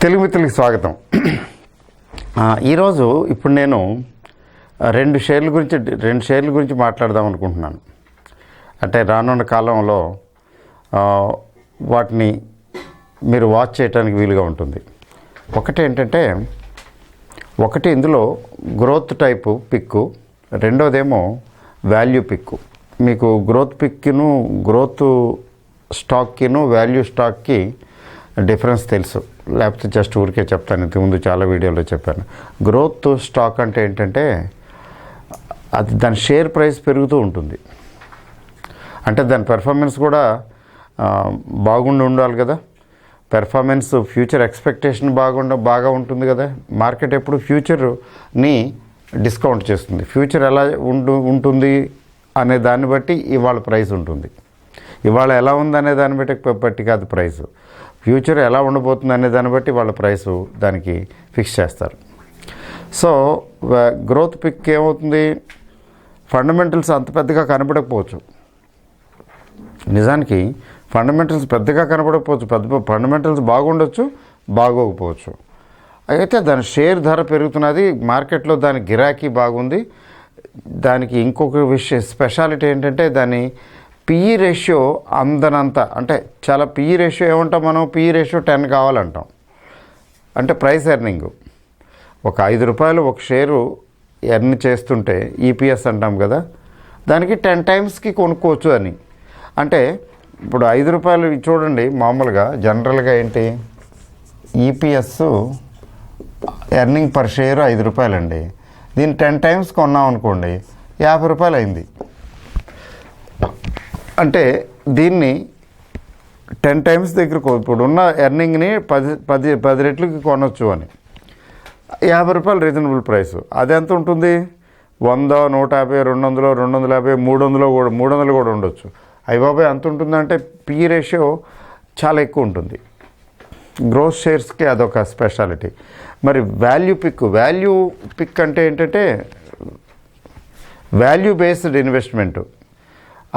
తెలుగు మిత్రులకి స్వాగతం. ఈరోజు ఇప్పుడు నేను రెండు షేర్ల గురించి మాట్లాడదాం అనుకుంటున్నాను. అంటే రానున్న కాలంలో వాటిని మీరు వాచ్ చేయడానికి వీలుగా ఉంటుంది. ఒకటి ఇందులో గ్రోత్ టైపు పిక్కు, రెండోదేమో వాల్యూ పిక్కు. మీకు గ్రోత్ పిక్కిను, గ్రోత్ స్టాక్కిను, వాల్యూ స్టాక్కి డిఫరెన్స్ తెలుసు, లేకపోతే జస్ట్ ఊరికే చెప్తాను. ఇంతకుముందు చాలా వీడియోలో చెప్పాను. గ్రోత్ స్టాక్ అంటే ఏంటంటే అది దాని షేర్ ప్రైస్ పెరుగుతూ ఉంటుంది. అంటే దాని పెర్ఫార్మెన్స్ కూడా ఉండాలి కదా. పెర్ఫార్మెన్స్, ఫ్యూచర్ ఎక్స్పెక్టేషన్ బాగా ఉంటుంది కదా. మార్కెట్ ఎప్పుడు ఫ్యూచర్ని డిస్కౌంట్ చేస్తుంది. ఫ్యూచర్ ఎలా ఉంటుంది అనే దాన్ని బట్టి ఇవాళ ప్రైస్ ఉంటుంది. ఇవాళ ఎలా ఉందనే దాన్ని బట్టి కాదు ప్రైస్. ఫ్యూచర్ ఎలా ఉండబోతుంది అనే దాన్ని బట్టి వాళ్ళ ప్రైసు దానికి ఫిక్స్ చేస్తారు. సో గ్రోత్ పిక్ ఏమవుతుంది, ఫండమెంటల్స్ అంత పెద్దగా కనపడకపోవచ్చు. నిజానికి ఫండమెంటల్స్ పెద్దగా కనపడకపోవచ్చు, ఫండమెంటల్స్ బాగుండొచ్చు, బాగోకపోవచ్చు. అయితే దాని షేర్ ధర పెరుగుతున్నది, మార్కెట్లో దాని గిరాకీ బాగుంది. దానికి ఇంకొక స్పెషాలిటీ ఏంటంటే దాని పిఈ రేషియో అందనంత, అంటే చాలా పిఈ రేషియో ఏమంటాం మనం, పిఈ రేషియో 10 కావాలంటాం. అంటే ప్రైస్ ఎర్నింగ్. ఒక 5 రూపాయలు ఒక షేరు ఎర్న్ చేస్తుంటే ఈపీఎస్ అంటాం కదా, దానికి 10 టైమ్స్కి కొనుక్కోవచ్చు అని. అంటే ఇప్పుడు 5 రూపాయలు చూడండి, మామూలుగా జనరల్గా ఏంటి, ఈపీఎస్ ఎర్నింగ్ పర్ షేర్ 5 రూపాయలండి. దీన్ని 10 టైమ్స్ కొన్నాం అనుకోండి, 50 రూపాయలు అయింది. అంటే దీన్ని 10 టైమ్స్ దగ్గరకు ఇప్పుడున్న ఎర్నింగ్ని 10 రెట్లకి కొనవచ్చు అని. 50 రూపాయలు రీజనబుల్ ప్రైస్. అది ఎంత ఉంటుంది, 100, 150, 200, 250, 300 కూడా ఉండొచ్చు. బాబాయ్ అంత ఉంటుందంటే పిఈ రేషియో చాలా ఎక్కువ ఉంటుంది. గ్రోత్ షేర్స్కి అదొక స్పెషాలిటీ. మరి వాల్యూ పిక్ అంటే ఏంటంటే వాల్యూ బేస్డ్ ఇన్వెస్ట్మెంట్.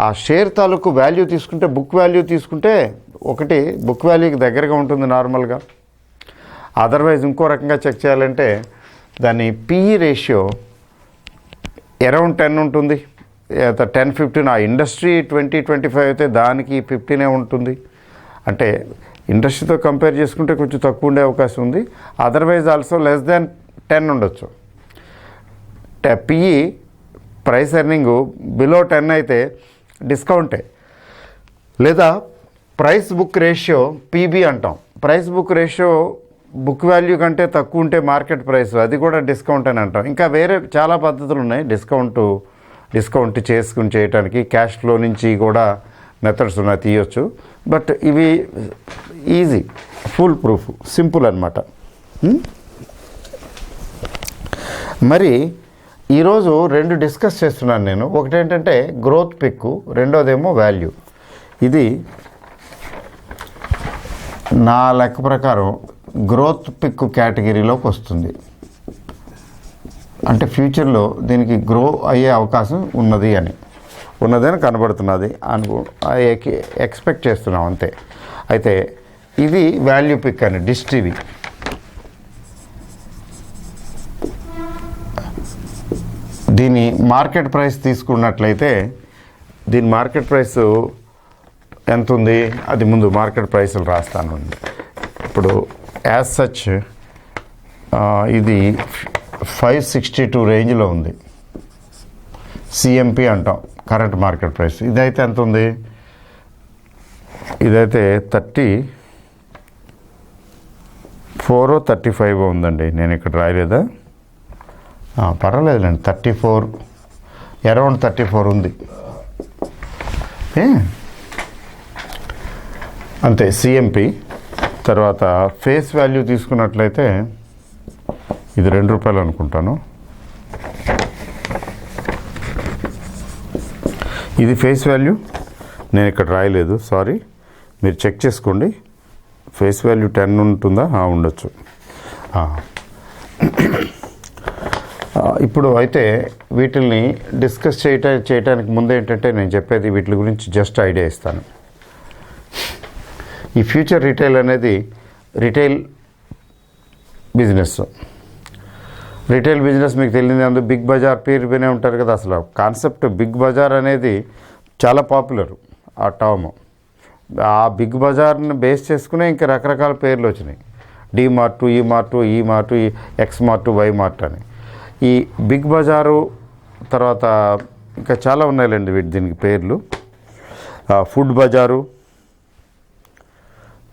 ఆ షేర్ తాలూకు వాల్యూ తీసుకుంటే, బుక్ వాల్యూ తీసుకుంటే ఒకటి బుక్ వాల్యూకి దగ్గరగా ఉంటుంది నార్మల్గా. అదర్వైజ్ ఇంకో రకంగా చెక్ చేయాలంటే దాని పిఈ రేషియో అరౌండ్ 10 ఉంటుంది. 10-15. ఆ ఇండస్ట్రీ 20-25 అయితే దానికి 15 ఉంటుంది. అంటే ఇండస్ట్రీతో కంపేర్ చేసుకుంటే కొంచెం తక్కువ ఉండే అవకాశం ఉంది. అదర్వైజ్ ఆల్సో లెస్ దాన్ 10 ఉండొచ్చు. పిఈ ప్రైస్ ఎర్నింగు బిలో 10 అయితే డిస్కౌంటే. లేదా ప్రైస్ బుక్ రేషియో పీబీ అంటాం. Price book ratio book value కంటే తక్కువ ఉంటే మార్కెట్ ప్రైస్, అది కూడా డిస్కౌంట్ అని అంటాం. ఇంకా వేరే చాలా పద్ధతులు ఉన్నాయి డిస్కౌంట్ చేయడానికి. క్యాష్ ఫ్లో నుంచి కూడా మెథడ్స్ ఉన్నాయి, తీయొచ్చు. బట్ ఇవి ఈజీ, ఫుల్ ప్రూఫ్, సింపుల్ అన్నమాట. మరి ఈరోజు 2 డిస్కస్ చేస్తున్నాను నేను. ఒకటి ఏంటంటే గ్రోత్ పిక్, రెండోదేమో వాల్యూ. ఇది నా లెక్క ప్రకారం గ్రోత్ పిక్ కేటగిరీలోకి వస్తుంది. అంటే ఫ్యూచర్లో దీనికి గ్రో అయ్యే అవకాశం ఉన్నదని కనబడుతున్నది ఎక్స్పెక్ట్ చేస్తున్నాం అంతే. అయితే ఇది వాల్యూ పిక్ అని డిస్ట్రీవి. దీని మార్కెట్ ప్రైస్ తీసుకున్నట్లయితే దీని మార్కెట్ ప్రైస్ ఎంత ఉంది, అది ముందు మార్కెట్ ప్రైస్లు రాస్తాను. ఇప్పుడు యాజ్ సచ్ ఇది 562 రేంజ్లో ఉంది. సిఎంపి అంటాం కరెంట్ మార్కెట్ ప్రైస్. ఇదైతే ఎంత ఉంది, ఇదైతే 34 35 ఉందండి. నేను ఇక్కడ రాయలేదా, పర్వాలేదులేండి, 34, అరౌండ్ 34 ఉంది అంతే సిఎంపి. తర్వాత ఫేస్ వాల్యూ తీసుకున్నట్లయితే ఇది 2 రూపాయలు అనుకుంటాను. ఇది ఫేస్ వాల్యూ, నేను ఇక్కడ రాయలేదు, సారీ, మీరు చెక్ చేసుకోండి. ఫేస్ వాల్యూ 10 ఉంటుందా, ఉండొచ్చు. ఇప్పుడు అయితే వీటిల్ని డిస్కస్ చేయడానికి ముందు ఏంటంటే నేను చెప్పేది వీటి గురించి జస్ట్ ఐడియా ఇస్తాను. ఈ ఫ్యూచర్ రిటైల్ అనేది రిటైల్ బిజినెస్. రిటైల్ బిజినెస్ మీకు తెలియదు, అందుకు బిగ్ బజార్ పేరు వినే ఉంటారు కదా. అసలు కాన్సెప్ట్ బిగ్ బజార్ అనేది చాలా పాపులర్ ఆ టర్మ్. ఆ బిగ్ బజార్ని బేస్ చేసుకునే ఇంకా రకరకాల పేర్లు వచ్చినాయి. D Mart, E Mart, E Mart, X Mart, Y Mart అని. ఈ బిగ్ బజారు తర్వాత ఇంకా చాలా ఉన్నాయిలేండి దీనికి పేర్లు. ఫుడ్ బజారు,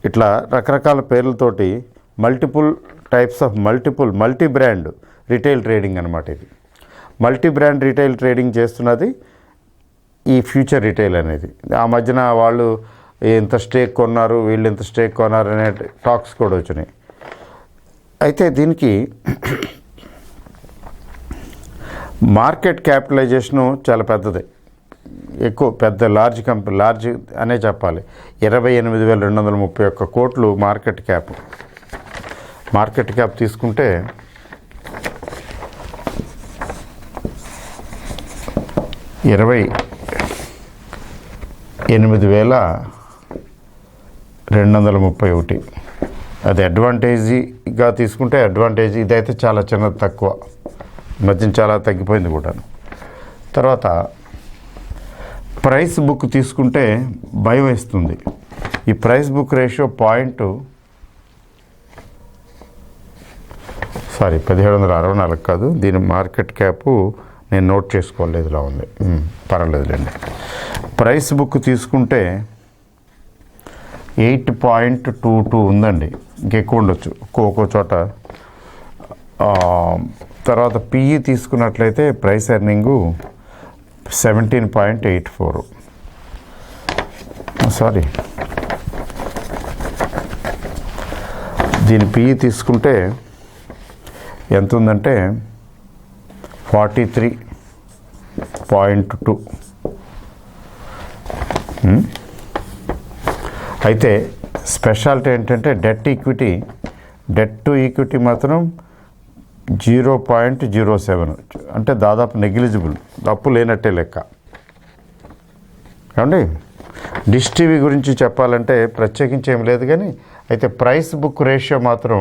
ఇట్లా రకరకాల పేర్లతోటి multiple types of multi brand retail trading అనమాట. ఇది మల్టీ బ్రాండ్ రిటైల్ ట్రేడింగ్ చేస్తున్నది ఈ ఫ్యూచర్ రిటైల్ అనేది. ఆ మధ్యన వాళ్ళు ఎంత స్టేక్ కొన్నారు, వీళ్ళు ఎంత స్టేక్ కొన్నారు అనే టాక్స్ కూడా వచ్చినాయి. అయితే దీనికి మార్కెట్ క్యాపిటలైజేషను చాలా పెద్దది, ఎక్కువ పెద్ద లార్జ్ అనే చెప్పాలి. 28,231 కోట్లు మార్కెట్ క్యాప్ తీసుకుంటే $28,231. అది అడ్వాంటేజీగా తీసుకుంటే అడ్వాంటేజ్. ఇదైతే చాలా చిన్నది, తక్కువ. మధ్య చాలా తగ్గిపోయింది కూడా. తర్వాత ప్రైస్ బుక్ తీసుకుంటే భయం వేస్తుంది. ఈ ప్రైస్ బుక్ రేషియో 1764 కాదు, దీని మార్కెట్ క్యాపు నేను నోట్ చేసుకోలేదు, ఇలా ఉంది, పర్వాలేదులేండి. ప్రైస్ బుక్ తీసుకుంటే 8.22 ఉందండి, ఇంకెక్కువ ఉండొచ్చు ఒక్కో చోట. తర్వాత పిఈ తీసుకున్నట్లయితే ప్రైస్ ఎర్నింగు 17.84. దీని పిఈ తీసుకుంటే ఎంత ఉందంటే 43.2. అయితే స్పెషాలిటీ ఏంటంటే డెట్ టు ఈక్విటీ మాత్రం 0.07, అంటే దాదాపు నెగ్లిజిబుల్, తప్పు లేనట్టే లెక్క. ఏమండి డిష్ టీవీ గురించి చెప్పాలంటే ప్రత్యేకించి ఏం లేదు, కానీ అయితే ప్రైస్ బుక్ రేషియో మాత్రం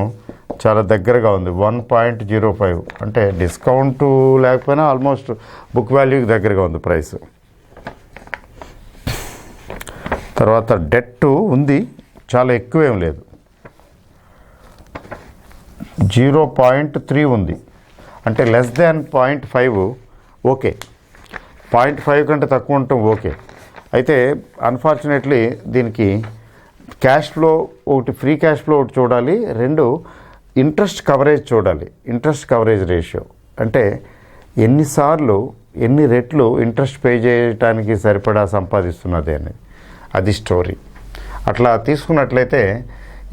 చాలా దగ్గరగా ఉంది, 1.05. అంటే డిస్కౌంట్ లేకపోయినా ఆల్మోస్ట్ బుక్ వాల్యూకి దగ్గరగా ఉంది ప్రైస్. తర్వాత డెట్ ఉంది, చాలా ఎక్కువేం లేదు, 0.3 ఉంది, అంటే లెస్ దాన్ 0.5. ఓకే, 0.5 కంటే తక్కువ ఉండటం ఓకే. అయితే అన్ఫార్చునేట్లీ దీనికి క్యాష్ ఫ్లో ఒకటి, ఫ్రీ క్యాష్ ఫ్లో ఒకటి చూడాలి, 2 ఇంట్రెస్ట్ కవరేజ్ చూడాలి. ఇంట్రెస్ట్ కవరేజ్ రేషియో అంటే ఎన్ని రెట్లు ఇంట్రెస్ట్ పే చేయడానికి సరిపడా సంపాదిస్తున్నది అని, అది స్టోరీ. అట్లా తీసుకున్నట్లయితే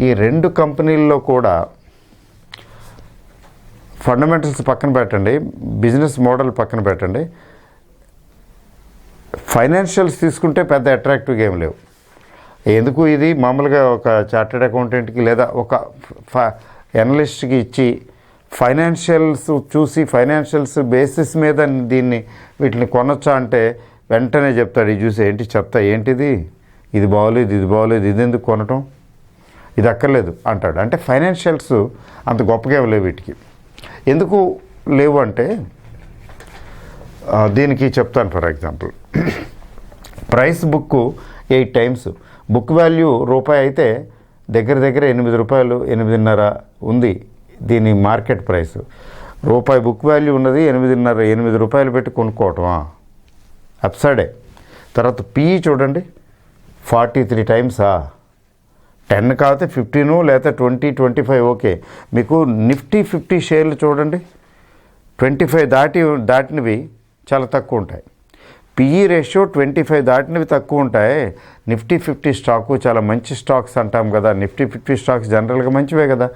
ఈ 2 కంపెనీల్లో కూడా ఫండమెంటల్స్ పక్కన పెట్టండి, బిజినెస్ మోడల్ పక్కన పెట్టండి, ఫైనాన్షియల్స్ తీసుకుంటే పెద్ద అట్రాక్టివ్గా ఏం లేవు. ఎందుకు ఇది మామూలుగా ఒక చార్టెడ్ అకౌంటెంట్కి లేదా ఒక ఎనలిస్ట్కి ఇచ్చి ఫైనాన్షియల్స్ చూసి ఫైనాన్షియల్స్ బేసిస్ మీద వీటిని కొనొచ్చా అంటే వెంటనే చెప్తాడు, ఇది చూసి ఏంటి చెత్త, ఏంటిది, ఇది బాగోలేదు, ఇది ఎందుకు కొనటం, ఇది అక్కర్లేదు అంటాడు. అంటే ఫైనాన్షియల్స్ అంత గొప్పగా లేవు వీటికి. ఎందుకు లేవు అంటే దీనికి చెప్తాను. For example, price book 8 times, book value రూపాయి అయితే దగ్గర ₹8, 8.5 ఉంది దీని మార్కెట్ ప్రైస్. రూపాయి బుక్ వాల్యూ ఉన్నది, 8.5 పెట్టి కొనుక్కోవటమా, అప్సైడే. తర్వాత పిఈ చూడండి, 43 times. 10 కాకపోతే 15 లేదా 20, 25 ఓకే. మీకు నిఫ్టీ 50 షేర్లు చూడండి, 25 దాటినవి చాలా తక్కువ ఉంటాయి. పిఈ రేషియో 25 దాటినవి తక్కువ ఉంటాయి. నిఫ్టీ 50 స్టాకు చాలా మంచి స్టాక్స్ అంటాం కదా, నిఫ్టీ 50 స్టాక్స్ జనరల్గా మంచివే కదా.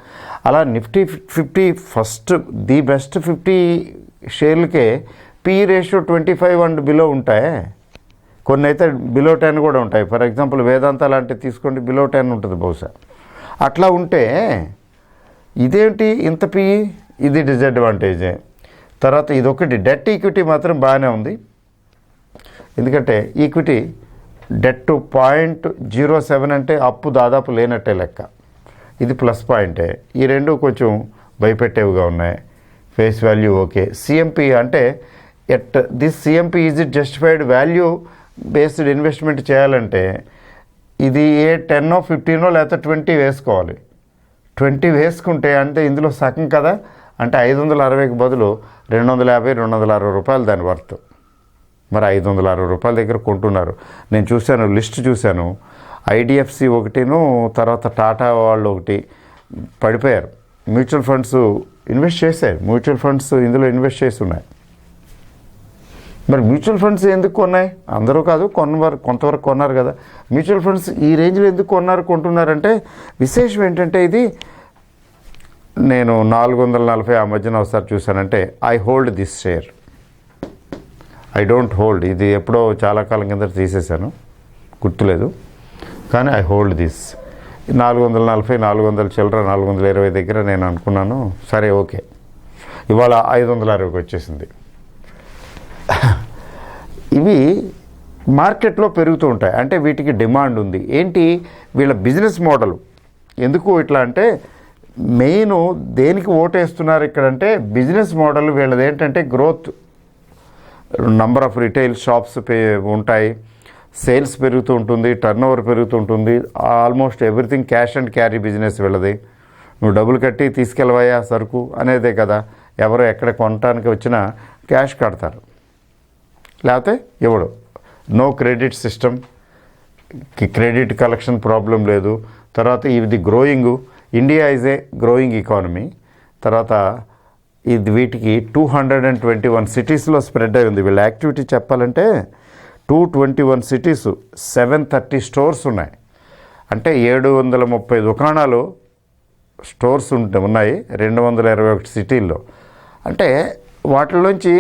అలా నిఫ్టీ 50 ఫస్ట్ ది బెస్ట్ 50 షేర్లకే పిఈ రేషియో 25 అండ్ బిలో ఉంటాయి. కొన్ని అయితే బిలో 10 కూడా ఉంటాయి. ఫర్ ఎగ్జాంపుల్ వేదాంత లాంటివి తీసుకోండి, బిలో 10 ఉంటుంది బహుశా. అట్లా ఉంటే ఇదేంటి ఇంత పిఈ, ఇది డిసడ్వాంటేజే. తర్వాత ఇదొకటి, డెట్ ఈక్విటీ మాత్రం బాగానే ఉంది, ఎందుకంటే ఈక్విటీ డెట్ 0.07 అంటే అప్పు దాదాపు లేనట్టే లెక్క, ఇది ప్లస్ పాయింటే. ఈ 2 కొంచెం భయపెట్టేవిగా ఉన్నాయి. Face value okay. సిఎంపి అంటే at this CMP is it justified value based investment చేయాలంటే ఇది 10 15 లేకపోతే 20 వేసుకోవాలి. 20 వేసుకుంటే అంటే ఇందులో సగం కదా, అంటే 560కి బదులు 250 260 రూపాయలు దాని వర్త్. మరి 560 రూపాయల దగ్గర కొంటున్నారు. నేను చూశాను, లిస్ట్ చూశాను. ఐడిఎఫ్సి ఒకటిను, తర్వాత టాటా వాళ్ళు ఒకటి పడిపోయారు. మ్యూచువల్ ఫండ్స్ ఇన్వెస్ట్ చేశారు. మ్యూచువల్ ఫండ్స్ ఇందులో ఇన్వెస్ట్ చేసి ఉన్నాయి. మరి మ్యూచువల్ ఫండ్స్ ఎందుకు కొన్నాయి? అందరూ కాదు, కొంతవరకు కొన్నారు కదా. మ్యూచువల్ ఫండ్స్ ఈ రేంజ్లో ఎందుకు కొంటున్నారంటే విశేషం ఏంటంటే ఇది నేను 440 ఆ మధ్యన ఒకసారి చూశానంటే I hold this share, I don't hold. ఇది ఎప్పుడో చాలా కాలం కింద తీసేశాను, గుర్తులేదు. కానీ ఐ హోల్డ్ దిస్ 440 400 చిల్లర 420 దగ్గర నేను అనుకున్నాను, సరే ఓకే, ఇవాళ 560కి వచ్చేసింది. ఇవి మార్కెట్లో పెరుగుతూ ఉంటాయి, అంటే వీటికి డిమాండ్ ఉంది. ఏంటి వీళ్ళ బిజినెస్ మోడల్? ఎందుకు ఇట్లా అంటే మెయిన్ దేనికి ఓటేస్తున్నారు ఇక్కడంటే బిజినెస్ మోడల్ వీళ్ళది ఏంటంటే growth. Number of retail shops ఉంటాయి, సేల్స్ పెరుగుతూ ఉంటుంది, టర్న్ ఓవర్ పెరుగుతూ ఉంటుంది. Almost everything cash and carry business వీళ్ళది. నువ్వు డబ్బులు కట్టి తీసుకెళ్ళవయ్యా సరుకు అనేదే కదా. ఎవరు ఎక్కడ కొనడానికి వచ్చినా క్యాష్ కడతారు, లేకపోతే ఇవ్వడు. No credit system, credit collection problem లేదు. తర్వాత ఇది growing, India is a growing economy. తర్వాత ఇది వీటికి 221 సిటీస్లో స్ప్రెడ్ అయి ఉంది. వీళ్ళ యాక్టివిటీ చెప్పాలంటే 221 సిటీస్, 730 స్టోర్స్ ఉన్నాయి. అంటే 730 దుకాణాలు స్టోర్స్ ఉన్నాయి 221 సిటీల్లో. అంటే వాటిలోంచి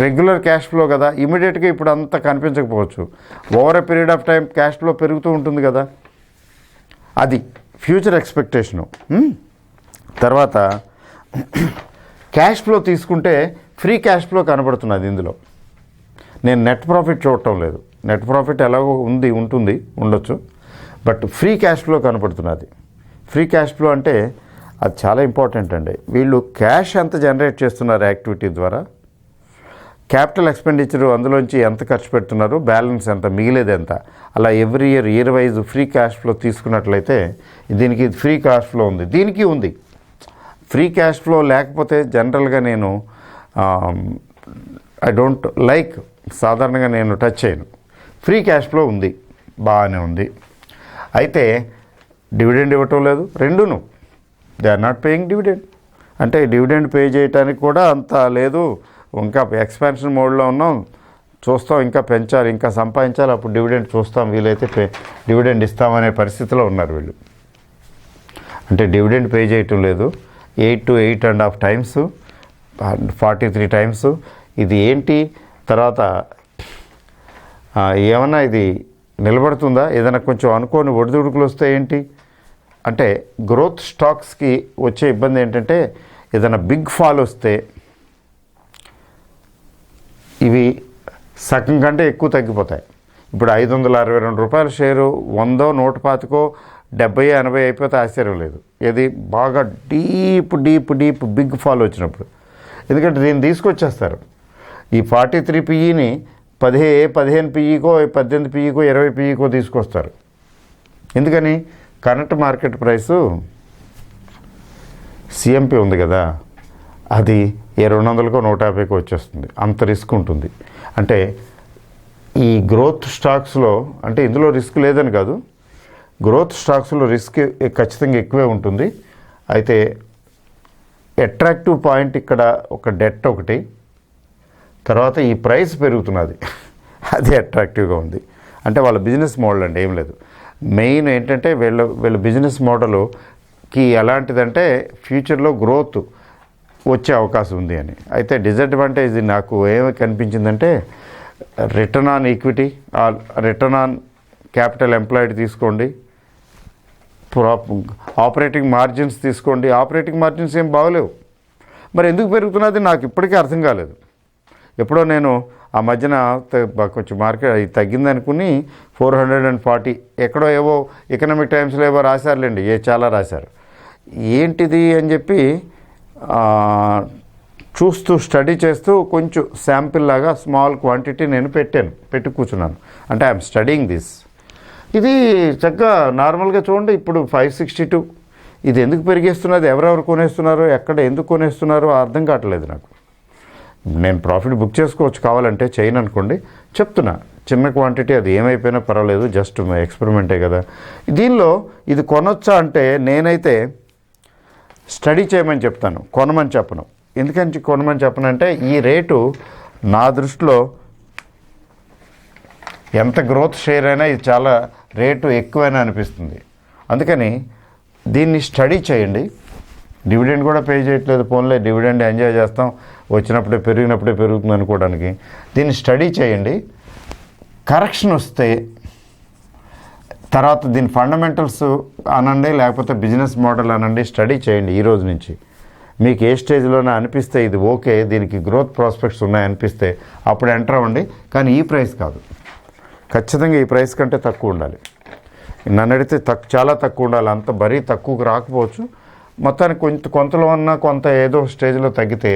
రెగ్యులర్ క్యాష్ ఫ్లో కదా, ఇమీడియట్గా ఇప్పుడు అంతా కనిపించకపోవచ్చు. Over a period of time cash flow పెరుగుతూ ఉంటుంది కదా, అది ఫ్యూచర్ ఎక్స్పెక్టేషను. తర్వాత క్యాష్ ఫ్లో తీసుకుంటే ఫ్రీ క్యాష్ ఫ్లో కనబడుతున్నది ఇందులో. నేను నెట్ ప్రాఫిట్ చూడటం లేదు. నెట్ ప్రాఫిట్ ఎలాగో ఉండొచ్చు, బట్ ఫ్రీ క్యాష్ ఫ్లో కనబడుతున్నది. ఫ్రీ క్యాష్ ఫ్లో అంటే అది చాలా ఇంపార్టెంట్ అండి. వీళ్ళు క్యాష్ ఎంత జనరేట్ చేస్తున్నారు యాక్టివిటీ ద్వారా, క్యాపిటల్ ఎక్స్పెండిచర్ అందులోంచి ఎంత ఖర్చు పెడుతున్నారు, బ్యాలెన్స్ ఎంత, మిగిలేది ఎంత, అలా every year wise free cash flow తీసుకున్నట్లయితే దీనికి ఫ్రీ క్యాష్ ఫ్లో ఉంది, దీనికి ఉంది. ఫ్రీ క్యాష్ ఫ్లో లేకపోతే జనరల్గా నేను ఐ డోంట్ లైక్, సాధారణంగా నేను టచ్ చేయను. ఫ్రీ క్యాష్ ఫ్లో ఉంది, బాగానే ఉంది. అయితే డివిడెండ్ ఇవ్వటం లేదు, రెండును. They are not paying dividend. అంటే డివిడెండ్ పే చేయడానికి కూడా అంత లేదు. ఇంకా ఎక్స్పాన్షన్ మోడ్లో ఉన్నాం, చూస్తాం, ఇంకా పెంచాలి, ఇంకా సంపాదించాలి, అప్పుడు డివిడెండ్ చూస్తాం, వీలైతే డివిడెండ్ ఇస్తామనే పరిస్థితిలో ఉన్నారు వీళ్ళు. అంటే డివిడెండ్ పే చేయటం లేదు. 8 to 8.5 times, 43 times. ఇది ఏంటి? తర్వాత ఏమన్నా ఇది నిలబడుతుందా? ఏదైనా కొంచెం అనుకోని ఒడిదుడుకులు వస్తే ఏంటి అంటే గ్రోత్ స్టాక్స్కి వచ్చే ఇబ్బంది ఏంటంటే ఏదైనా బిగ్ ఫాల్ వస్తే ఇవి సగం కంటే ఎక్కువ తగ్గిపోతాయి. ఇప్పుడు 562 రూపాయల షేరు 100 125 70 80 అయిపోతే ఆశ్చర్యం లేదు. ఇది బాగా డీప్ బిగ్ ఫాల్ వచ్చినప్పుడు. ఎందుకంటే దీన్ని తీసుకొచ్చేస్తారు. ఈ 43 పిఈని 15 పిఈకో 18 పిఈకో 20 పిఈకో తీసుకొస్తారు. ఎందుకని? కరెంట్ మార్కెట్ ప్రైసు సిఎంపి ఉంది కదా, అది 200కో 150కో వచ్చేస్తుంది. అంత రిస్క్ ఉంటుంది. అంటే ఈ గ్రోత్ స్టాక్స్లో, అంటే ఇందులో రిస్క్ లేదని కాదు, గ్రోత్ స్టాక్స్లో రిస్క్ ఖచ్చితంగా ఎక్కువే ఉంటుంది. అయితే అట్రాక్టివ్ పాయింట్ ఇక్కడ ఒక డెట్ ఒకటి, తర్వాత ఈ ప్రైస్ పెరుగుతున్నది, అది అట్రాక్టివ్గా ఉంది. అంటే వాళ్ళ బిజినెస్ మోడల్ అంటే ఏం లేదు. మెయిన్ ఏంటంటే వీళ్ళ బిజినెస్ మోడల్కి ఎలాంటిదంటే ఫ్యూచర్లో గ్రోత్ వచ్చే అవకాశం ఉంది అని. అయితే డిసడ్వాంటేజ్ నాకు ఏమి కనిపించిందంటే return on equity, return on capital employed తీసుకోండి, ఆపరేటింగ్ మార్జిన్స్ తీసుకోండి. ఆపరేటింగ్ మార్జిన్స్ ఏం బాగలేవు. మరి ఎందుకు పెరుగుతున్నది నాకు ఇప్పటికీ అర్థం కాలేదు. ఎప్పుడో నేను ఆ మధ్యన కొంచెం మార్కెట్ తగ్గిందనుకుని 440 ఎక్కడో ఏవో ఎకనామిక్ టైమ్స్లో ఏవో రాశారులేండి, చాలా రాశారు. ఏంటిది అని చెప్పి చూస్తూ స్టడీ చేస్తూ కొంచెం శాంపిల్ లాగా స్మాల్ క్వాంటిటీ నేను పెట్టి కూర్చున్నాను. అంటే ఐఎమ్ స్టడీయింగ్ దిస్. ఇది చక్కగా నార్మల్గా చూడండి, ఇప్పుడు 562. ఇది ఎందుకు పెరిగేస్తున్నది, ఎవరెవరు కొనేస్తున్నారు, ఎక్కడ ఎందుకు కొనేస్తున్నారో అర్థం కావట్లేదు నాకు. నేను ప్రాఫిట్ బుక్ చేసుకోవచ్చు కావాలంటే, చేయను అనుకోండి, చెప్తున్నా చిన్న క్వాంటిటీ, అది ఏమైపోయినా పర్వాలేదు, జస్ట్ ఎక్స్పెరిమెంటే కదా. దీనిలో ఇది కొనొచ్చా అంటే నేనైతే స్టడీ చేయమని చెప్తాను, కొనమని చెప్పను. ఎందుకని కొనమని చెప్పనంటే ఈ రేటు నా దృష్టిలో ఎంత గ్రోత్ షేర్ అయినా ఇది చాలా రేటు ఎక్కువైనా అనిపిస్తుంది. అందుకని దీన్ని స్టడీ చేయండి. డివిడెండ్ కూడా పే చేయట్లేదు, పోన్లే డివిడెండ్ ఎంజాయ్ చేస్తాం, వచ్చినప్పుడే పెరిగినప్పుడే పెరుగుతుంది అనుకోవడానికి. దీన్ని స్టడీ చేయండి. కరెక్షన్ వస్తే తర్వాత దీని ఫండమెంటల్స్ అనండి, లేకపోతే బిజినెస్ మోడల్ అనండి, స్టడీ చేయండి ఈ రోజు నుంచి. మీకు ఏ స్టేజ్లోనే అనిపిస్తే ఇది ఓకే, దీనికి గ్రోత్ ప్రాస్పెక్ట్స్ ఉన్నాయనిపిస్తే అప్పుడు ఎంటర్ అవ్వండి. కానీ ఈ ప్రైస్ కాదు, ఖచ్చితంగా ఈ ప్రైస్ కంటే తక్కువ ఉండాలి. నన్ను అడిగితే చాలా తక్కువ ఉండాలి. అంత మరీ తక్కువకు రాకపోవచ్చు, మొత్తానికి కొంతలో ఉన్న కొంత ఏదో స్టేజ్లో తగ్గితే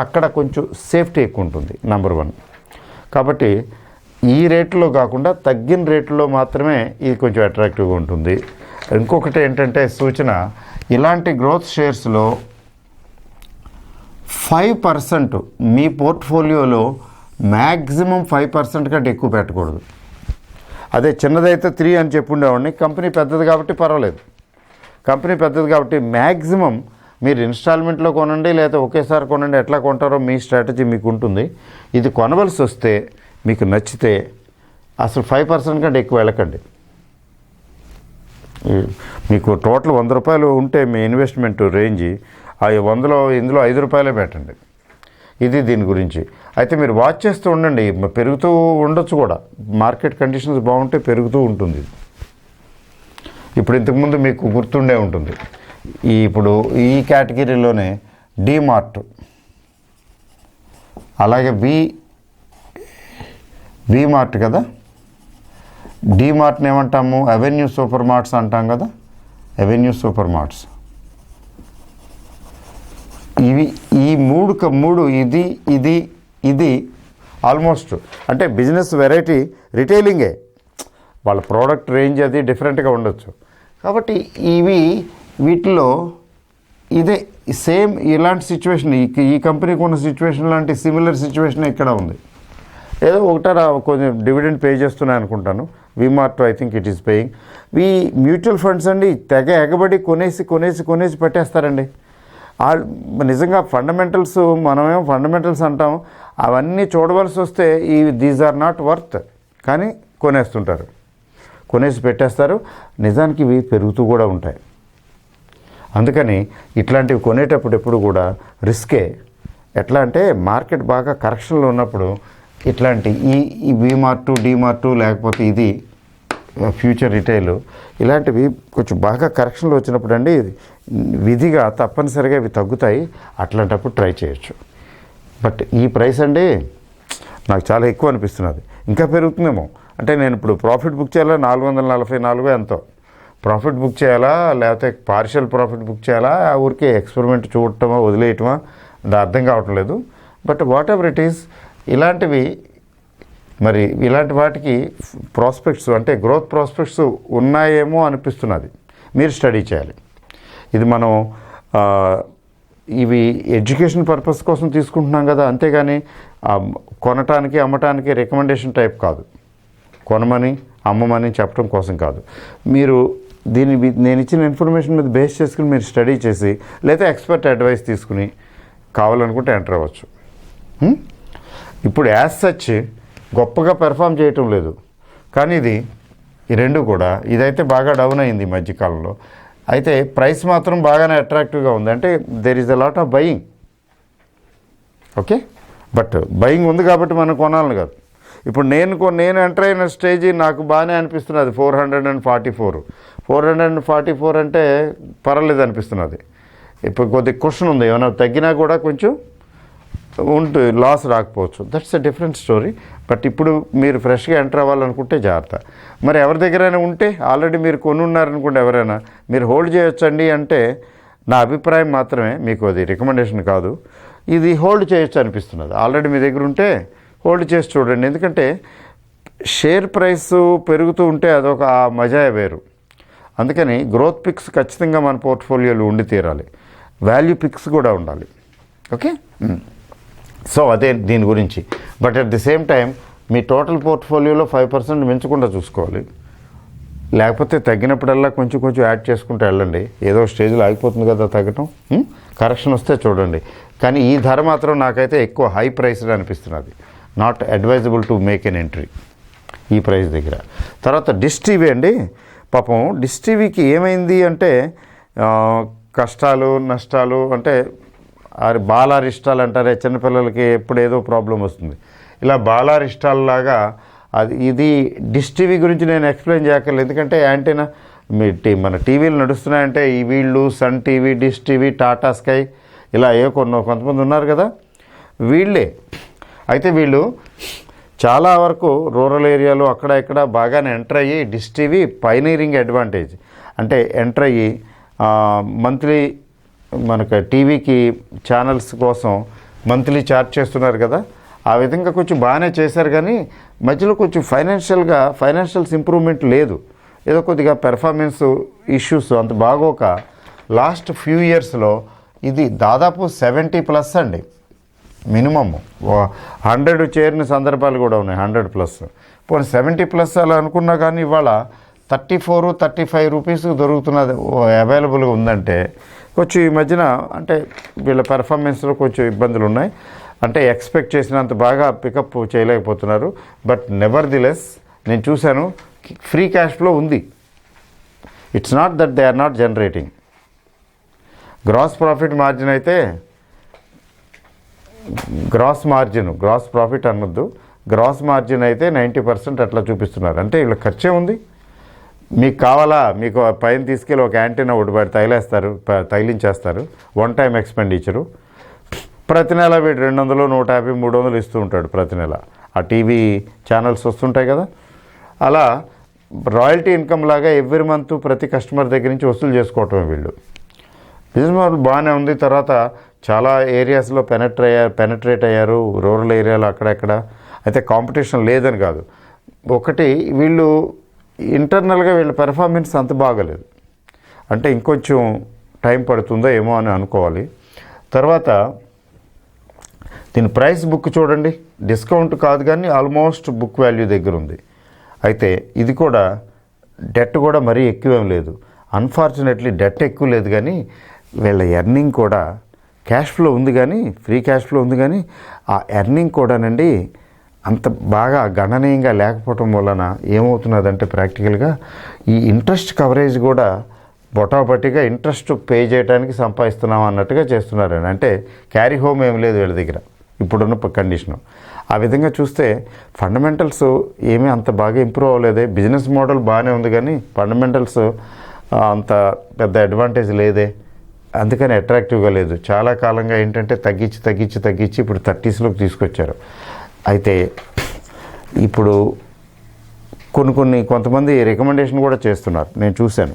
అక్కడ కొంచెం సేఫ్టీ ఎక్కువ ఉంటుంది, నెంబర్ 1. కాబట్టి ఈ రేట్లో కాకుండా తగ్గిన రేట్లో మాత్రమే ఇది కొంచెం అట్రాక్టివ్గా ఉంటుంది. ఇంకొకటి ఏంటంటే సూచన, ఇలాంటి గ్రోత్ షేర్స్లో 5% మీ పోర్ట్ఫోలియోలో మ్యాక్సిమం 5% కంటే ఎక్కువ పెట్టకూడదు. అదే చిన్నదైతే 3 అని చెప్పుండేవాడిని. కంపెనీ పెద్దది కాబట్టి పర్వాలేదు, కంపెనీ పెద్దది కాబట్టి మ్యాక్సిమం మీరు ఇన్స్టాల్మెంట్లో కొనండి, లేదా ఒకేసారి కొనండి, ఎట్లా కొంటారో మీ స్ట్రాటజీ మీకు ఉంటుంది. ఇది కొనవలసి వస్తే మీకు నచ్చితే అసలు 5% కంటే ఎక్కువ వెళ్ళకండి. మీకు టోటల్ 100 రూపాయలు ఉంటే మీ ఇన్వెస్ట్మెంట్ రేంజ్, ఆ 100లో ఇందులో 5 రూపాయలే పెట్టండి. ఇది దీని గురించి. అయితే మీరు వాచ్ చేస్తూ ఉండండి, పెరుగుతూ ఉండొచ్చు కూడా, మార్కెట్ కండిషన్స్ బాగుంటే పెరుగుతూ ఉంటుంది. ఇప్పుడు ఇంతకుముందు మీకు గుర్తుండే ఉంటుంది, ఇప్పుడు ఈ కేటగిరీలోనే డీమార్ట్, అలాగే వీమార్ట్ కదా, డీమార్ట్ని ఏమంటాము, అవెన్యూ సూపర్ మార్ట్స్ అంటాం కదా, అవెన్యూ సూపర్ మార్ట్స్. ఈ మూడు ఇది ఆల్మోస్ట్ అంటే బిజినెస్ వెరైటీ రిటైలింగే, వాళ్ళ ప్రోడక్ట్ రేంజ్ అది డిఫరెంట్గా ఉండొచ్చు. కాబట్టి వీటిలో ఇదే సేమ్ ఇలాంటి సిచ్యువేషన్, ఈ కంపెనీకి ఉన్న సిచ్యువేషన్ లాంటి సిమిలర్ సిచ్యువేషన్ ఇక్కడ ఉంది. ఏదో ఒకటారా కొంచెం డివిడెండ్ పే చేస్తున్నాయి అనుకుంటాను. V-Mart I think it is paying. Mutual funds అండి తెగ ఎగబడి కొనేసి పెట్టేస్తారండి. నిజంగా ఫండమెంటల్స్, మనమేమో ఫండమెంటల్స్ అంటాం, అవన్నీ చూడవలసి వస్తే దీస్ ఆర్ నాట్ వర్త్, కానీ కొనేసి పెట్టేస్తారు. నిజానికి ఇవి పెరుగుతూ కూడా ఉంటాయి. అందుకని ఇట్లాంటివి కొనేటప్పుడు ఎప్పుడు కూడా రిస్కే. ఎట్లా అంటే మార్కెట్ బాగా కరెక్షన్లో ఉన్నప్పుడు ఇట్లాంటి ఈ వీమార్టు, డీమార్టు, లేకపోతే ఇది ఫ్యూచర్ రిటైల్, ఇలాంటివి కొంచెం బాగా కరెక్షన్లో వచ్చినప్పుడు అండి విధిగా తప్పనిసరిగా ఇవి తగ్గుతాయి. అట్లాంటప్పుడు ట్రై చేయొచ్చు. బట్ ఈ ప్రైస్ అండి నాకు చాలా ఎక్కువ అనిపిస్తున్నది. ఇంకా పెరుగుతుందేమో. అంటే నేను ఇప్పుడు ప్రాఫిట్ బుక్ చేయాలా, 444 ఎంతో ప్రాఫిట్ బుక్ చేయాలా, లేకపోతే పార్షియల్ ప్రాఫిట్ బుక్ చేయాలా, ఊరికే ఎక్స్పెరిమెంట్ చూడటమా వదిలేయటమా అది అర్థం కావటం లేదు. But what ever it is, ఇలాంటివి మరి ఇలాంటి వాటికి ప్రాస్పెక్ట్స్ అంటే గ్రోత్ ప్రాస్పెక్ట్స్ ఉన్నాయేమో అనిపిస్తున్నది. మీరు స్టడీ చేయాలి. ఇది మనం ఇవి ఎడ్యుకేషన్ పర్పస్ కోసం తీసుకుంటున్నాం కదా, అంతేగాని కొనటానికి అమ్మటానికి రికమెండేషన్ టైప్ కాదు. కొనమని అమ్మమని చెప్పడం కోసం కాదు. మీరు నేను ఇచ్చిన ఇన్ఫర్మేషన్ మీద బేస్ చేసుకుని మీరు స్టడీ చేసి, లేదా ఎక్స్పర్ట్ అడ్వైస్ తీసుకుని కావాలనుకుంటే ఎంటర్ అవ్వచ్చు. ఇప్పుడు యాజ్ సచ్ గొప్పగా పెర్ఫామ్ చేయటం లేదు, కానీ ఈ రెండు కూడా, ఇదైతే బాగా డౌన్ అయింది ఈ మధ్యకాలంలో. అయితే ప్రైస్ మాత్రం బాగానే అట్రాక్టివ్గా ఉంది. అంటే there is a lot of buying. Okay, but buying ఉంది కాబట్టి మనం కొనాలని కాదు. ఇప్పుడు నేను ఎంటర్ అయిన స్టేజ్ నాకు బాగానే అనిపిస్తున్నది 444 అంటే పర్వాలేదు అనిపిస్తున్నది. ఇప్పుడు కొద్ది క్వశ్చన్ ఉంది, ఏమైనా తగ్గినా కూడా కొంచెం లాస్ రాకపోవచ్చు, that's a different story. But ఇప్పుడు మీరు ఫ్రెష్గా ఎంటర్ అవ్వాలనుకుంటే జాగ్రత్త. మరి ఎవరి దగ్గరైనా ఉంటే ఆల్రెడీ మీరు కొని ఉన్నారనుకుంటే ఎవరైనా మీరు హోల్డ్ చేయొచ్చండి అంటే నా అభిప్రాయం మాత్రమే, మీకు అది రికమెండేషన్ కాదు. ఇది హోల్డ్ చేయొచ్చు అనిపిస్తున్నది. ఆల్రెడీ మీ దగ్గర ఉంటే హోల్డ్ చేసి చూడండి. ఎందుకంటే షేర్ ప్రైస్ పెరుగుతూ ఉంటే అదొక మజా వేరు. అందుకని గ్రోత్ పిక్స్ ఖచ్చితంగా మన పోర్ట్ఫోలియోలో ఉండి తీరాలి, వాల్యూ పిక్స్ కూడా ఉండాలి. ఓకే, సో అదే దీని గురించి. But at the same time మీ టోటల్ పోర్ట్ఫోలియోలో 5% మించకుండా చూసుకోవాలి. లేకపోతే తగ్గినప్పుడల్లా కొంచెం కొంచెం యాడ్ చేసుకుంటూ వెళ్ళండి. ఏదో స్టేజ్లో ఆగిపోతుంది కదా తగ్గటం, కరెక్షన్ వస్తే చూడండి. కానీ ఈ ధర మాత్రం నాకైతే ఎక్కువ హై ప్రైస్డ్ అనిపిస్తున్నది. Not advisable to make an entry ఈ ప్రైస్ దగ్గర. తర్వాత డిష్ టీవీ అండి, పాపం డిష్ టీవీకి ఏమైంది అంటే కష్టాలు నష్టాలు అంటే బాలారిష్టాలు అంటారే, చిన్నపిల్లలకి ఎప్పుడు ఏదో ప్రాబ్లం వస్తుంది. ఇలా బాలారిష్టాలలాగా ఇది డిష్ టీవీ గురించి నేను ఎక్స్ప్లెయిన్ చేయక్కర్లేదు. ఎందుకంటే యాంటీనా మన టీవీలు నడుస్తున్నాయంటే ఈ వీళ్ళు Sun TV, Dish TV, Tata Sky ఇలా కొంతమంది ఉన్నారు కదా, వీళ్ళే. అయితే వీళ్ళు చాలా వరకు రూరల్ ఏరియాలో అక్కడ ఇక్కడ బాగానే ఎంటర్ అయ్యి డిష్ టీవీ పైనీరింగ్ అడ్వాంటేజ్ అంటే ఎంటర్ అయ్యి మంత్లీ మనకు టీవీకి ఛానల్స్ కోసం మంత్లీ ఛార్జ్ చేస్తున్నారు కదా, ఆ విధంగా కొంచెం బాగానే చేశారు. కానీ మధ్యలో కొంచెం ఫైనాన్షియల్స్ ఇంప్రూవ్మెంట్ లేదు. ఏదో కొద్దిగా పెర్ఫార్మెన్స్ ఇష్యూస్ అంత బాగోక లాస్ట్ ఫ్యూ ఇయర్స్లో ఇది దాదాపు 70+ అండి. మినిమమ్ 100 చేరిన సందర్భాలు కూడా ఉన్నాయి, 100+. పోనీ 70+ అలా అనుకున్నా కానీ ఇవాళ 34-35 రూపీస్కి దొరుకుతున్నది అవైలబుల్గా ఉందంటే కొంచెం ఈ మధ్యన అంటే వీళ్ళ పెర్ఫార్మెన్స్లో కొంచెం ఇబ్బందులు ఉన్నాయి. అంటే ఎక్స్పెక్ట్ చేసినంత బాగా పికప్ చేయలేకపోతున్నారు. బట్ నెవర్ ది లెస్ నేను చూశాను ఫ్రీ క్యాష్ ఫ్లో ఉంది. It's not that they are not generating. Gross profit margin అయితే గ్రాస్ ప్రాఫిట్ అనొద్దు, గ్రాస్ మార్జిన్ అయితే 90% అట్లా చూపిస్తున్నారు. అంటే వీళ్ళ ఖర్చే ఉంది. మీకు కావాలా, మీకు పైన తీసుకెళ్ళి ఒక యాంటీనా ఒకటి తగిలించేస్తారు. One time expenditure. ప్రతి నెల వీడు 200, 150, 300 ఇస్తూ ఉంటాడు ప్రతి నెల. ఆ టీవీ ఛానల్స్ వస్తుంటాయి కదా, అలా రాయల్టీ ఇన్కమ్ లాగా ఎవ్రీ మంత్ ప్రతి కస్టమర్ దగ్గర నుంచి వసూలు చేసుకోవటమే వీళ్ళు. బిజినెస్ మోడల్ బాగానే ఉంది. తర్వాత చాలా ఏరియాస్లో పెనట్రేట్ అయ్యారు, రూరల్ ఏరియాలో అక్కడెక్కడ. అయితే కాంపిటీషన్ లేదని కాదు, ఒకటి వీళ్ళు ఇంటర్నల్గా వీళ్ళ పెర్ఫార్మెన్స్ అంత బాగలేదు. అంటే ఇంకొంచెం టైం పడుతుందో ఏమో అని అనుకోవాలి. తర్వాత దీని ప్రైస్ బుక్ చూడండి, డిస్కౌంట్ కాదు కానీ ఆల్మోస్ట్ బుక్ వాల్యూ దగ్గర ఉంది. అయితే ఇది కూడా డెట్ కూడా మరీ ఎక్కువేం లేదు. అన్ఫార్చునేట్లీ డెట్ ఎక్కువ లేదు, కానీ వీళ్ళ ఎర్నింగ్ కూడా క్యాష్ ఫ్లో ఉంది, కానీ ఫ్రీ క్యాష్ ఫ్లో ఉంది, కానీ ఆ ఎర్నింగ్ కూడానండి అంత బాగా గణనీయంగా లేకపోవటం వలన ఏమవుతున్నదంటే ప్రాక్టికల్గా ఈ ఇంట్రెస్ట్ కవరేజ్ కూడా బొటాబట్టిగా ఇంట్రెస్ట్ పే చేయడానికి సంపాదిస్తున్నాం అన్నట్టుగా చేస్తున్నారండి. అంటే క్యారీ హోమ్ ఏం లేదు వీళ్ళ దగ్గర ఇప్పుడున్న కండిషను. ఆ విధంగా చూస్తే ఫండమెంటల్స్ ఏమీ అంత బాగా ఇంప్రూవ్ అవ్వలేదే. బిజినెస్ మోడల్ బాగానే ఉంది, కానీ ఫండమెంటల్స్ అంత పెద్ద అడ్వాంటేజ్ లేదే. అందుకని అట్రాక్టివ్గా లేదు. చాలా కాలంగా ఏంటంటే తగ్గించి ఇప్పుడు 30sలోకి తీసుకొచ్చారు. అయితే ఇప్పుడు కొంతమంది రికమెండేషన్ కూడా చేస్తున్నారు, నేను చూశాను.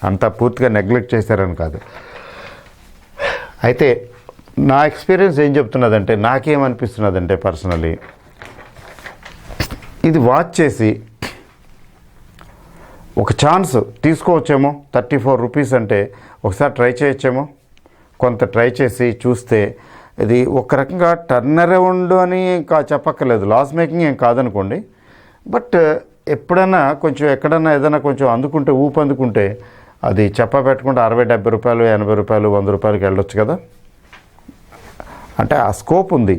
అంతా పూర్తిగా నెగ్లెక్ట్ చేశారని కాదు. అయితే నా ఎక్స్పీరియన్స్ ఏం చెప్తున్నదంటే, నాకేమనిపిస్తున్నదంటే పర్సనలీ ఇది వాచ్ చేసి ఒక ఛాన్స్ తీసుకోవచ్చేమో. 34 రూపీస్ అంటే ఒకసారి ట్రై చేయొచ్చేమో. కొంత ట్రై చేసి చూస్తే ఇది ఒక రకంగా టర్న్ అరౌండ్ అని చెప్పక్కర్లేదు, లాస్ మేకింగ్ ఏం కాదనుకోండి. బట్ ఎప్పుడైనా కొంచెం ఎక్కడన్నా ఏదైనా కొంచెం అందుకుంటే అది పెట్టకుండా 60-70 రూపాయలు, 80 రూపాయలు, 100 రూపాయలకి వెళ్ళొచ్చు కదా. అంటే ఆ స్కోప్ ఉంది.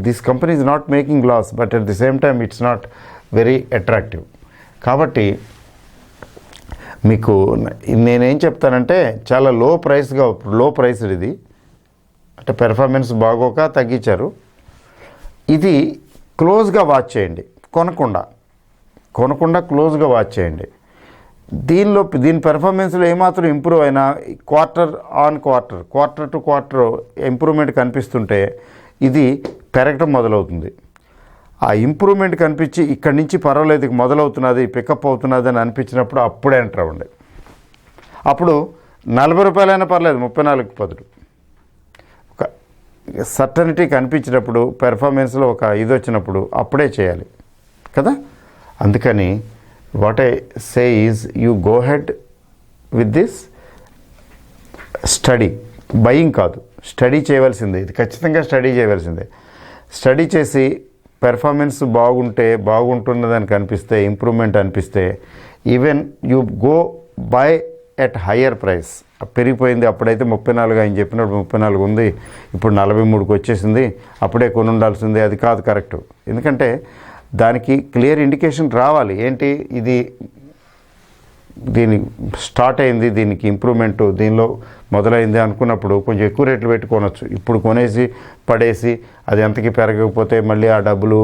This company is not making loss, but at the same time it's not very attractive. కాబట్టి మీకు నేనేం చెప్తానంటే చాలా లో ప్రైస్డ్ ఇది. అంటే పెర్ఫార్మెన్స్ బాగోక తగ్గించారు. ఇది క్లోజ్గా వాచ్ చేయండి, కొనకుండా క్లోజ్గా వాచ్ చేయండి. దీని పెర్ఫార్మెన్స్లో ఏమాత్రం ఇంప్రూవ్ అయినా quarter on quarter, quarter to quarter improvement కనిపిస్తుంటే ఇది పెరగటం మొదలవుతుంది. ఆ ఇంప్రూవ్మెంట్ కనిపించి ఇక్కడి నుంచి పర్వాలేదు ఇక మొదలవుతున్నది, పికప్ అవుతున్నది అని అనిపించినప్పుడు అప్పుడే ఎంటర్ అవ్వండి. అప్పుడు 40 రూపాయలైనా పర్లేదు, 34కి బదులు ఒక సర్టనిటీ కనిపించినప్పుడు, పెర్ఫార్మెన్స్లో ఒక ఇది వచ్చినప్పుడు అప్పుడే చేయాలి కదా. అందుకని what I say is you go head with this study, buying కాదు, స్టడీ చేయవలసిందే. ఇది ఖచ్చితంగా స్టడీ చేయవలసిందే. స్టడీ చేసి పెర్ఫార్మెన్స్ బాగుంటున్నదని కనిపిస్తే, ఇంప్రూవ్మెంట్ అనిపిస్తే, even you go by at higher price. పెరిగిపోయింది, అప్పుడైతే 34 ఆయన చెప్పినప్పుడు 34 ఉంది, ఇప్పుడు 43కి వచ్చేసింది, అప్పుడే కొని ఉండాల్సిందే, అది కాదు కరెక్ట్. ఎందుకంటే దానికి క్లియర్ ఇండికేషన్ రావాలి. ఏంటి ఇది, దీని స్టార్ట్ అయింది, దీనికి ఇంప్రూవ్మెంట్ దీనిలో మొదలైంది అనుకున్నప్పుడు కొంచెం ఎక్కువ రేట్లు పెట్టుకోనొచ్చు. ఇప్పుడు కొనేసి పడేసి అది ఎంతకి పెరగకపోతే మళ్ళీ ఆ డబ్బులు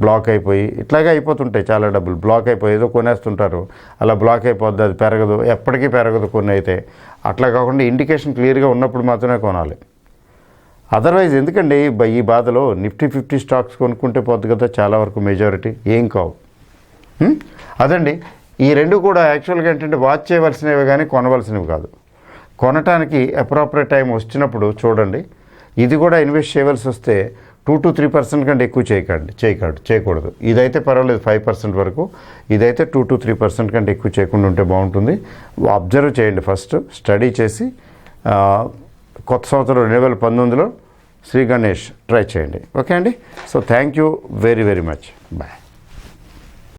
బ్లాక్ అయిపోయి ఇట్లాగే అయిపోతుంటాయి. చాలా డబ్బులు బ్లాక్ అయిపోయి ఏదో కొనేస్తుంటారు, అలా బ్లాక్ అయిపోద్ది, అది పెరగదు, ఎప్పటికీ పెరగదు కొన్ని అయితే. అట్లా కాకుండా ఇండికేషన్ క్లియర్గా ఉన్నప్పుడు మాత్రమే కొనాలి. అదర్వైజ్ ఎందుకండి ఈ బాధలో నిఫ్టీ 50 స్టాక్స్ కొనుక్కుంటే పోద్ది కదా చాలా వరకు, మెజారిటీ ఏం కావు. అదండి, ఈ రెండు కూడా యాక్చువల్గా ఏంటంటే వాచ్ చేయవలసినవి కానీ కొనవలసినవి కాదు. కొనటానికి అప్రాపరేట్ టైం వచ్చినప్పుడు చూడండి. ఇది కూడా ఇన్వెస్ట్ చేయవలసి వస్తే 2 to 3% కంటే ఎక్కువ చేయకూడదు. ఇదైతే పర్వాలేదు 5% వరకు, ఇదైతే 2 to 3% కంటే ఎక్కువ చేయకుండా ఉంటే బాగుంటుంది. అబ్జర్వ్ చేయండి, ఫస్ట్ స్టడీ చేసి కొత్త సంవత్సరం 2019లో శ్రీ గణేష్ ట్రై చేయండి. ఓకే అండి. So thank you very very much. Bye.